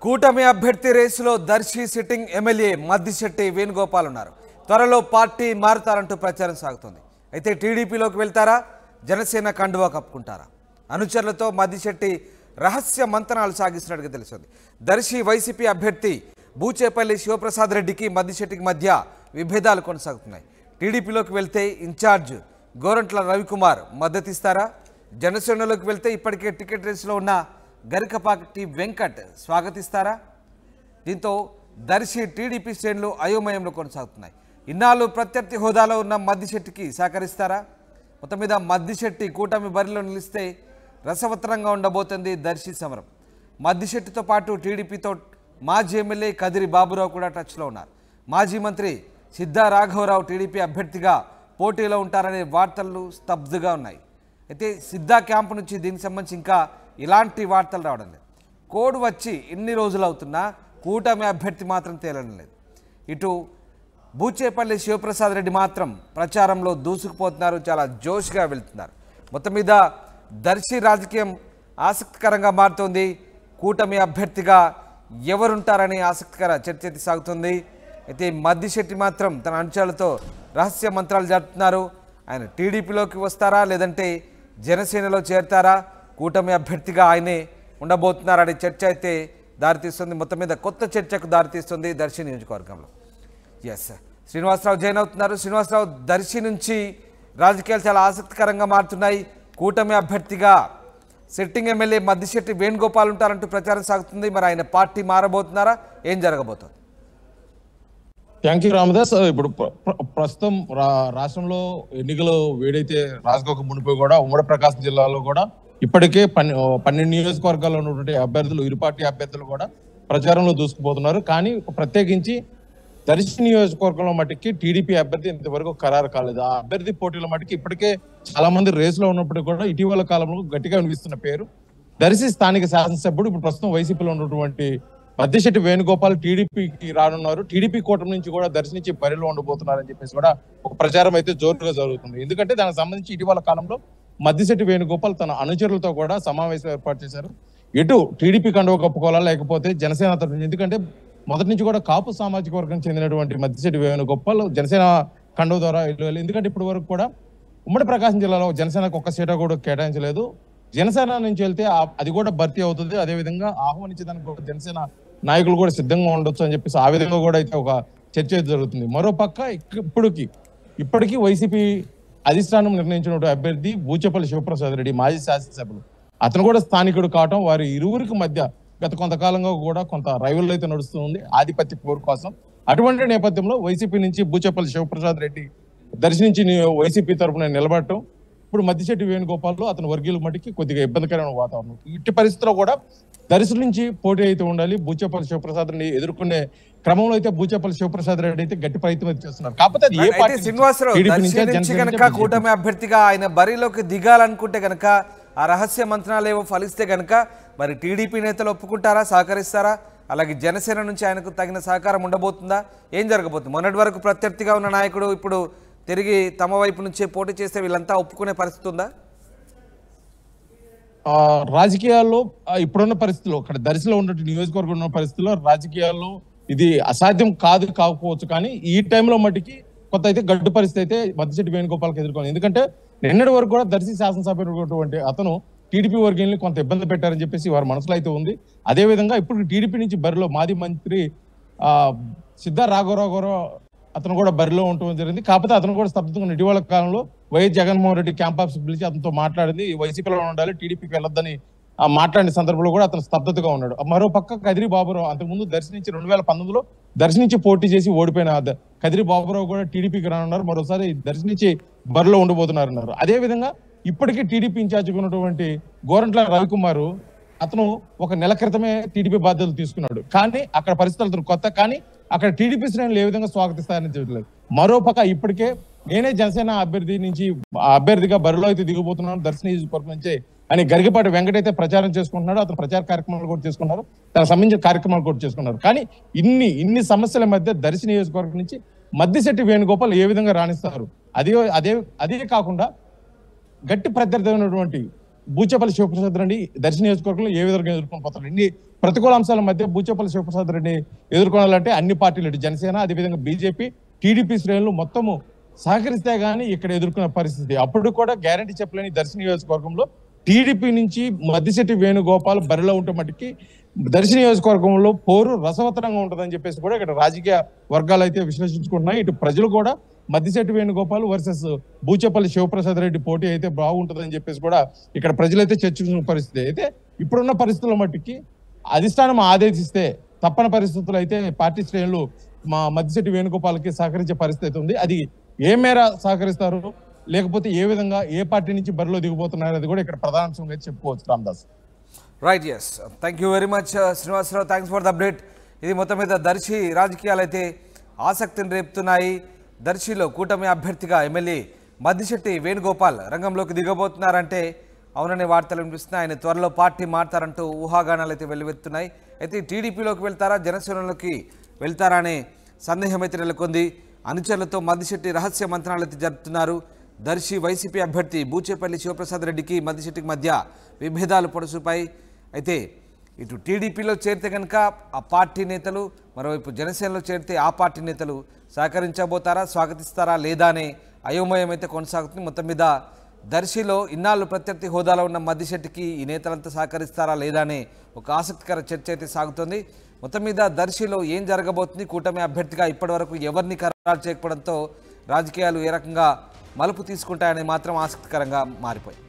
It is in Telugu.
కూటమి అభ్యర్థి రేసులో దర్శి సిట్టింగ్ ఎమ్మెల్యే మద్దిశెట్టి వేణుగోపాల్ ఉన్నారు. త్వరలో పార్టీ మారుతారంటూ ప్రచారం సాగుతుంది. అయితే టీడీపీలోకి వెళ్తారా, జనసేన కండువా కప్పుకుంటారా? అనుచరులతో మద్దిశెట్టి రహస్య మంతనాలు సాగిస్తున్నట్టుగా తెలుస్తుంది. దర్శి వైసీపీ అభ్యర్థి బూచేపల్లి శివప్రసాద్ రెడ్డికి మద్దిశెట్టికి మధ్య విభేదాలు కొనసాగుతున్నాయి. టీడీపీలోకి వెళ్తే ఇన్ఛార్జ్ గోరంట్ల రవికుమార్ మద్దతిస్తారా? జనసేనలోకి వెళ్తే ఇప్పటికే టికెట్ రేసులో ఉన్న గరికపాటి వెంకట్ స్వాగతిస్తారా? దీంతో దర్శి టీడీపీ శ్రేణులు అయోమయంలో కొనసాగుతున్నాయి. ఇన్నాళ్ళు ప్రత్యర్థి హోదాలో ఉన్న మద్దిశెట్టికి సహకరిస్తారా? మొత్తం మీద మద్దిశెట్టి కూటమి బరిలో నిలిస్తే రసవత్తరంగా ఉండబోతుంది దర్శి సమరం. మద్దిశెట్టితో పాటు టీడీపీతో మాజీ ఎమ్మెల్యే కదిరి బాబురావు కూడా టచ్లో ఉన్నారు. మాజీ మంత్రి సిద్ధా రాఘవరావు టీడీపీ అభ్యర్థిగా పోటీలో ఉంటారనే వార్తలు స్తబ్దుగా ఉన్నాయి. అయితే సిద్ధా క్యాంపు నుంచి దీనికి సంబంధించి ఇంకా ఇలాంటి వార్తలు రావడం లేదు. కోడ్ వచ్చి ఎన్ని రోజులు అవుతున్నా కూటమి అభ్యర్థి మాత్రం తేలడం లేదు. ఇటు బూచేపల్లి శివప్రసాద్ రెడ్డి మాత్రం ప్రచారంలో దూసుకుపోతున్నారు, చాలా జోష్గా వెళ్తున్నారు. మొత్తం మీద దర్శి రాజకీయం ఆసక్తికరంగా మారుతోంది. కూటమి అభ్యర్థిగా ఎవరుంటారని ఆసక్తికర చర్చ సాగుతుంది. అయితే మద్దిశెట్టి మాత్రం తన అనుచరులతో రహస్య మంత్రాలు జరుపుతున్నారు. ఆయన టీడీపీలోకి వస్తారా, లేదంటే జనసేనలో చేరతారా, కూటమి అభ్యర్థిగా ఆయనే ఉండబోతున్నారనే చర్చ అయితే దారితీస్తుంది. మొత్తం మీద కొత్త చర్చకు దారితీస్తుంది దర్శి నియోజకవర్గంలో. ఎస్, శ్రీనివాసరావు జాయిన్ అవుతున్నారు. శ్రీనివాసరావు, దర్శి నుంచి రాజకీయాలు చాలా ఆసక్తికరంగా మారుతున్నాయి. కూటమి అభ్యర్థిగా సిట్టింగ్ ఎమ్మెల్యే మద్దిశెట్టి వేణుగోపాల్ ఉంటారంటూ ప్రచారం సాగుతుంది. మరి ఆయన పార్టీ మారబోతున్నారా, ఏం జరగబోతుంది? Thank you Ramadas. ఇప్పుడు ప్రస్తుతం రాష్ట్రంలో ఎన్నికలు వేడైతే రాజుకోక మునిపి కూడా ఉమ్మడి ప్రకాశం జిల్లాలో కూడా ఇప్పటికే 12 నియోజకవర్గాల్లో ఉన్నటువంటి అభ్యర్థులు, ఇరు పార్టీ అభ్యర్థులు కూడా ప్రచారంలో దూసుకుపోతున్నారు. కానీ ప్రత్యేకించి దర్శి నియోజకవర్గంలో మటుకి టీడీపీ అభ్యర్థి ఇంతవరకు ఖరారు కాలేదు. ఆ అభ్యర్థి పోటీల మటుకి ఇప్పటికే చాలా మంది రేసులో ఉన్నప్పటికీ కూడా ఇటీవల కాలంలో గట్టిగా వినిపిస్తున్న పేరు దర్శి స్థానిక శాసనసభ్యుడు, ఇప్పుడు ప్రస్తుతం వైసీపీలో ఉన్నటువంటి మద్దిశెట్టి వేణుగోపాల్ టీడీపీకి రానున్నారు. టీడీపీ కూటమి నుంచి కూడా దర్శి నుంచి బరిలో ఉండబోతున్నారని చెప్పేసి కూడా ఒక ప్రచారం అయితే జోరుగా జరుగుతుంది. ఎందుకంటే దానికి సంబంధించి ఇటీవల కాలంలో మద్దిశెట్టి వేణుగోపాల్ తన అనుచరులతో కూడా సమావేశం ఏర్పాటు చేశారు. ఎటు టీడీపీ కండువ కప్పుకోవాలా, లేకపోతే జనసేన తరఫు, ఎందుకంటే మొదటి నుంచి కూడా కాపు సామాజిక వర్గం చెందినటువంటి మద్దిశెట్టి వేణుగోపాల్ జనసేన కండువ ద్వారా వెళ్ళాలి. ఎందుకంటే ఇప్పటి వరకు కూడా ఉమ్మడి ప్రకాశం జిల్లాలో జనసేనకు ఒక్క సీట కూడా కేటాయించలేదు. జనసేన నుంచి వెళ్తే అది కూడా భర్తీ అవుతుంది. అదేవిధంగా ఆహ్వానించడానికి కూడా జనసేన నాయకులు కూడా సిద్ధంగా ఉండొచ్చు అని చెప్పేసి ఆ విధంగా కూడా అయితే ఒక చర్చ జరుగుతుంది. మరోపక్క ఇప్పటికీ వైసీపీ అధిష్టానం నిర్ణయించిన అభ్యర్థి బూచేపల్లి శివప్రసాద్ రెడ్డి, మాజీ శాసనసభ్యులు, అతను కూడా స్థానికుడు కావటం వారి ఇరువురికి మధ్య గత కొంతకాలంగా కూడా కొంత రైవల్ అయితే నడుస్తుంది ఆధిపత్య పోరు కోసం. అటువంటి నేపథ్యంలో వైసీపీ నుంచి బూచేపల్లి శివప్రసాద్ రెడ్డి దర్శి నుంచి వైసీపీ తరఫున నిలబడటం, ఇప్పుడు మద్దిశెట్టి వేణుగోపాల్ అతని వర్గీయుల మటుకి కొద్దిగా ఇబ్బందికరమైన వాతావరణం. ఇట్టి పరిస్థితుల్లో కూడా దర్శి నుంచి పోటీ అయితే ఉండాలి. బూచేపల్లి శివప్రసాద్ రెడ్డి ఎదుర్కొనే క్రమంలో అయితే బూచేపల్లి శివప్రసాద్ రెడ్డి అయితే గట్టి ప్రయత్నం అయితే చేస్తున్నారు. కాకపోతే అది ఏ పార్టీ శ్రీనివాసరావు కూటమి అభ్యర్థిగా ఆయన బరిలోకి దిగాలనుకుంటే గనక, ఆ రహస్య మంత్రాలు ఏవో ఫలిస్తే గనక మరి టీడీపీ నేతలు ఒప్పుకుంటారా, సహకరిస్తారా? అలాగే జనసేన నుంచి ఆయనకు తగిన సహకారం ఉండబోతుందా, ఏం జరగబోతుంది? మొన్నటి వరకు ప్రత్యర్థిగా ఉన్న నాయకుడు ఇప్పుడు తిరిగి తమ వైపు నుంచే పోటీ చేస్తే వీళ్ళంతా ఒప్పుకునే పరిస్థితి ఉందా? రాజకీయాల్లో ఇప్పుడున్న పరిస్థితుల్లో, అక్కడ దర్శిలో ఉన్న నియోజకవర్గం ఉన్న పరిస్థితుల్లో రాజకీయాల్లో ఇది అసాధ్యం కాకపోవచ్చు. కానీ ఈ టైంలో మట్టికి కొత్త అయితే గడ్డు పరిస్థితి అయితే మద్దిశెట్టి వేణుగోపాల్కి ఎదుర్కోవాలి. ఎందుకంటే నిన్నటి వరకు కూడా దర్శి శాసనసభ్యుడు అతను టీడీపీ వర్గీయుల్ని కొంత ఇబ్బంది పెట్టారని చెప్పేసి వారి మనసులో అయితే ఉంది. అదేవిధంగా ఇప్పుడు టీడీపీ నుంచి బరిలో మాజీ మంత్రి సిద్ధా రాఘవరావు అతను కూడా బరిలో ఉండటం జరిగింది. కాకపోతే అతను కూడా స్తబ్దంగా ఇటీవల కాలంలో YS Jaganmohan Reddy camp office పిలిచి అతనితో మాట్లాడింది, వైసీపీలో ఉండాలి, టీడీపీకి వెళ్ళొద్దని మాట్లాడిన సందర్భంలో కూడా అతను స్తబ్దతగా ఉన్నాడు. మరో పక్క కదిరి బాబురావు అంతకుముందు దర్శి నుంచి 2019లో దర్శి నుంచి పోటీ చేసి ఓడిపోయిన కదిరి బాబురావు కూడా టీడీపీకి రానున్నారు. మరోసారి దర్శి నుంచి బరిలో ఉండబోతున్నారన్నారు. అదేవిధంగా ఇప్పటికీ టీడీపీ ఇన్ఛార్జిగా ఉన్నటువంటి గోరంట్ల రవికుమార్ అతను ఒక నెల క్రితమే టీడీపీ బాధ్యతలు తీసుకున్నాడు. కానీ అక్కడ పరిస్థితులు కొత్త, కానీ అక్కడ టీడీపీ శ్రేణులు ఏ విధంగా స్వాగతిస్తారని చెప్పలేదు. మరోపక్క ఇప్పటికే నేనే జనసేన అభ్యర్థిగా బరిలో అయితే దిగబోతున్నాను దర్శి నియోజకవర్గం నుంచి అని గరికపాటి వెంకట అయితే ప్రచారం చేసుకుంటున్నాడు. అతను ప్రచార కార్యక్రమాలు కూడా చేసుకున్నారు, తనకు సంబంధించిన కార్యక్రమాలు కూడా చేసుకున్నారు. కానీ ఇన్ని సమస్యల మధ్య దర్శి నియోజకవర్గం నుంచి మద్దిశెట్టి వేణుగోపాల్ ఏ విధంగా రాణిస్తారు? అదే కాకుండా గట్టి ప్రత్యర్థి అయినటువంటి బూచేపల్లి శివప్రసాద్ రెడ్డి దర్శి నియోజకవర్గంలో ఏ విధంగా ఎదుర్కొని పోతారు? ఇన్ని ప్రతికూల అంశాల మధ్య బూచేపల్లి శివప్రసాద్ రెడ్డి ఎదుర్కొనాలంటే అన్ని పార్టీలు ఇటు జనసేన, అదేవిధంగా బీజేపీ, టీడీపీ శ్రేణులు మొత్తము సహకరిస్తే గానీ ఇక్కడ ఎదుర్కొనే పరిస్థితి. అప్పుడు కూడా గ్యారంటీ చెప్పలేని దర్శి నియోజకవర్గంలో టీడీపీ నుంచి మద్దిశెట్టి వేణుగోపాల్ బరిలో ఉంటే మటుకి దర్శి నియోజకవర్గంలో పోరు రసవత్తరంగా ఉంటుందని చెప్పేసి కూడా ఇక్కడ రాజకీయ వర్గాలు అయితే విశ్లేషించుకుంటున్నాయి. ఇటు ప్రజలు కూడా మద్దిశెట్టి వేణుగోపాల్ వర్సెస్ బూచేపల్లి శివప్రసాద్ రెడ్డి పోటీ అయితే బాగుంటుందని చెప్పేసి కూడా ఇక్కడ ప్రజలైతే చర్చించిన పరిస్థితి. అయితే ఇప్పుడున్న పరిస్థితుల మట్టుకి అధిష్టానం ఆదేశిస్తే తప్పని పరిస్థితులు అయితే పార్టీ శ్రేణులు మా మద్దిశెట్టి వేణుగోపాల్కి సహకరించే పరిస్థితి ఉంది. అది ఏ మేర సహకరిస్తారు, లేకపోతే ఏ విధంగా ఏ పార్టీ నుంచి బరిలో దిగిపోతున్నారు అనేది కూడా ఇక్కడ ప్రధాన అంశంగా అయితే చెప్పుకోవచ్చు Ramadas. Right, yes, thank you very much Srinivasarao, thanks for the update. ఇది మొత్తం మీద దర్శి రాజకీయాలు అయితే ఆసక్తిని రేపుతున్నాయి. దర్శిలో కూటమి అభ్యర్థిగా ఎమ్మెల్యే మద్దిశెట్టి వేణుగోపాల్ రంగంలోకి దిగబోతున్నారంటే అవుననే వార్తలు వినిపిస్తున్నాయి. ఆయన త్వరలో పార్టీ మారుతారంటూ ఊహాగానాలు అయితే వెల్లువెత్తున్నాయి. అయితే టీడీపీలోకి వెళ్తారా, జనసేనలోకి వెళ్తారా అనే సందేహం అయితే నెలకొంది. అనుచరులతో మద్దిశెట్టి రహస్య మంత్రాలు అయితే జరుపుతున్నారు. దర్శి వైసీపీ అభ్యర్థి బూచేపల్లి శివప్రసాద్ రెడ్డికి మద్దిశెట్టికి మధ్య విభేదాలు పొడసూపాయి. అయితే ఇటు టీడీపీలో చేరితే కనుక ఆ పార్టీ నేతలు, మరోవైపు జనసేనలో చేరితే ఆ పార్టీ నేతలు సహకరించబోతారా, స్వాగతిస్తారా లేదా అనే అయోమయం అయితే కొనసాగుతుంది. మొత్తం మీద దర్శిలో ఇన్నాళ్ళు ప్రత్యర్థి హోదాలో ఉన్న మద్దిశెట్టికి ఈ నేతలంతా సహకరిస్తారా లేదా అనే ఒక ఆసక్తికర చర్చ అయితే సాగుతోంది. మొత్తం మీద దర్శిలో ఏం జరగబోతుంది, కూటమి అభ్యర్థిగా ఇప్పటివరకు ఎవరిని ఖరారు చేయకపోవడంతో రాజకీయాలు ఏ రకంగా మలుపు తీసుకుంటాయనేది మాత్రం ఆసక్తికరంగా మారిపోయి.